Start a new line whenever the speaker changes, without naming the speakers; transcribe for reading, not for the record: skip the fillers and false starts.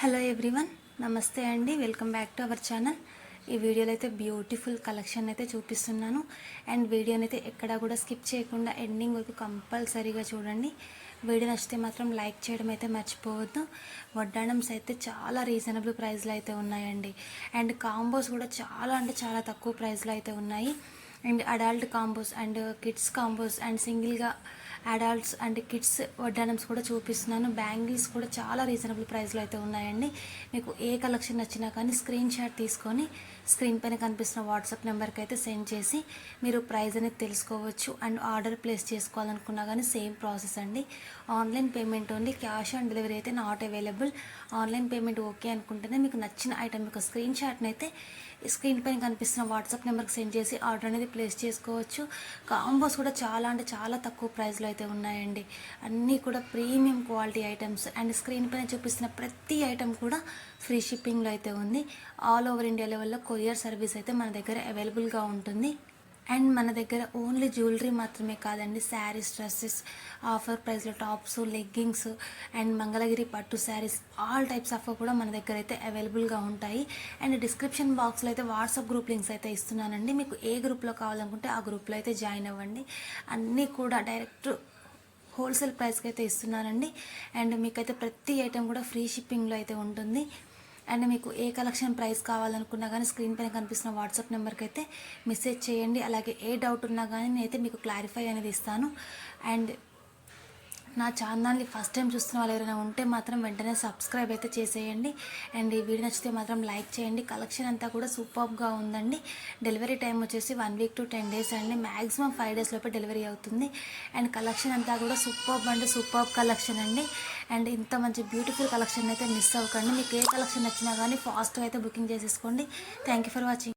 Hello everyone, నమస్తే అండి. Welcome back to our channel. ఈ వీడియోలో అయితే బ్యూటిఫుల్ కలెక్షన్ అయితే చూపిస్తున్నాను. అండ్ వీడియోని అయితే ఎక్కడా కూడా స్కిప్ చేయకుండా ఎండింగ్ వరకు కంపల్సరీగా చూడండి. వీడియో నచ్చితే మాత్రం లైక్ చేయడం అయితే మర్చిపోవద్దు. వడ్డాణమ్స్ అయితే చాలా రీజనబుల్ ప్రైస్లో అయితే ఉన్నాయండి. అండ్ కాంబోస్ కూడా చాలా అంటే చాలా తక్కువ ప్రైస్లో అయితే ఉన్నాయి. And adult combos and kids combos and సింగిల్గా అడల్ట్స్ అండ్ కిడ్స్ వడ్డానమ్స్ కూడా చూపిస్తున్నాను. బ్యాంగిల్స్ కూడా చాలా రీజనబుల్ ప్రైస్లో అయితే ఉన్నాయండి. మీకు ఏ కలెక్షన్ నచ్చినా కానీ స్క్రీన్ షాట్ తీసుకొని స్క్రీన్ పైన కనిపిస్తున్న వాట్సాప్ నెంబర్కి అయితే సెండ్ చేసి మీరు ప్రైస్ అనేది తెలుసుకోవచ్చు. అండ్ ఆర్డర్ ప్లేస్ చేసుకోవాలనుకున్నా కానీ సేమ్ ప్రాసెస్ అండి. Online payment only, cash on delivery అయితే not available. Online payment okay అనుకుంటేనే మీకు నచ్చిన ఐటమ్ యొక్క స్క్రీన్ షాట్ని అయితే స్క్రీన్ పైన కనిపిస్తున్న వాట్సాప్ నెంబర్కి సెండ్ చేసి ఆర్డర్ అనేది ప్లేస్ చేసుకోవచ్చు. కాంబోస్ కూడా చాలా అంటే చాలా తక్కువ ప్రైస్లో అయితే ఉన్నాయండి. అన్నీ కూడా premium quality items. And screen పైన చూపిస్తున్న ప్రతి ఐటమ్ కూడా ఫ్రీ షిప్పింగ్లో అయితే ఉంది. ఆల్ ఓవర్ ఇండియా లెవెల్లో కొరియర్ సర్వీస్ అయితే మన దగ్గర అవైలబుల్గా ఉంటుంది. అండ్ మన దగ్గర ఓన్లీ జ్యువెలరీ మాత్రమే కాదండి, శారీస్, డ్రెస్సెస్, ఆఫర్ ప్రైస్లో టాప్స్, లెగ్గింగ్స్ అండ్ మంగళగిరి పట్టు శారీస్, ఆల్ టైప్స్ ఆఫ్ కూడా మన దగ్గర అయితే అవైలబుల్గా ఉంటాయి. అండ్ డిస్క్రిప్షన్ బాక్స్లో అయితే వాట్సాప్ గ్రూప్ లింక్స్ అయితే ఇస్తున్నానండి. మీకు ఏ గ్రూప్లో కావాలనుకుంటే ఆ గ్రూప్లో అయితే జాయిన్ అవ్వండి. అన్నీ కూడా డైరెక్ట్ హోల్సేల్ ప్రైస్కి అయితే ఇస్తున్నానండి. అండ్ మీకైతే ప్రతి ఐటెం కూడా ఫ్రీ షిప్పింగ్లో అయితే ఉంటుంది. అండ్ మీకు ఏ కలెక్షన్ ప్రైస్ కావాలనుకున్నా కానీ స్క్రీన్ పైన కనిపిస్తున్న వాట్సాప్ నెంబర్కి అయితే మెసేజ్ చేయండి. అలాగే ఏ డౌట్ ఉన్నా కానీ నేనైతే మీకు క్లారిఫై అనేది ఇస్తాను. అండ్ నా ఛానల్ని ఫస్ట్ టైం చూస్తున్న వాళ్ళు ఎవరైనా ఉంటే మాత్రం వెంటనే సబ్స్క్రైబ్ అయితే చేసేయండి. అండ్ ఈ వీడియో నచ్చితే మాత్రం లైక్ చేయండి. కలెక్షన్ అంతా కూడా సూపర్గా ఉందండి. డెలివరీ టైం వచ్చేసి 1 వీక్ to 10 days అండి. మ్యాక్సిమం 5 days లోపే డెలివరీ అవుతుంది. అండ్ కలెక్షన్ అంతా కూడా సూపర్బ్ అంటే సూపర్బ్ కలెక్షన్ అండి. అండ్ ఇంత మంచి బ్యూటిఫుల్ కలెక్షన్ అయితే మిస్ అవ్వకండి. మీకు ఏ కలెక్షన్ నచ్చినా కానీ ఫాస్ట్గా అయితే బుకింగ్ చేసేసుకోండి. Thank you for watching.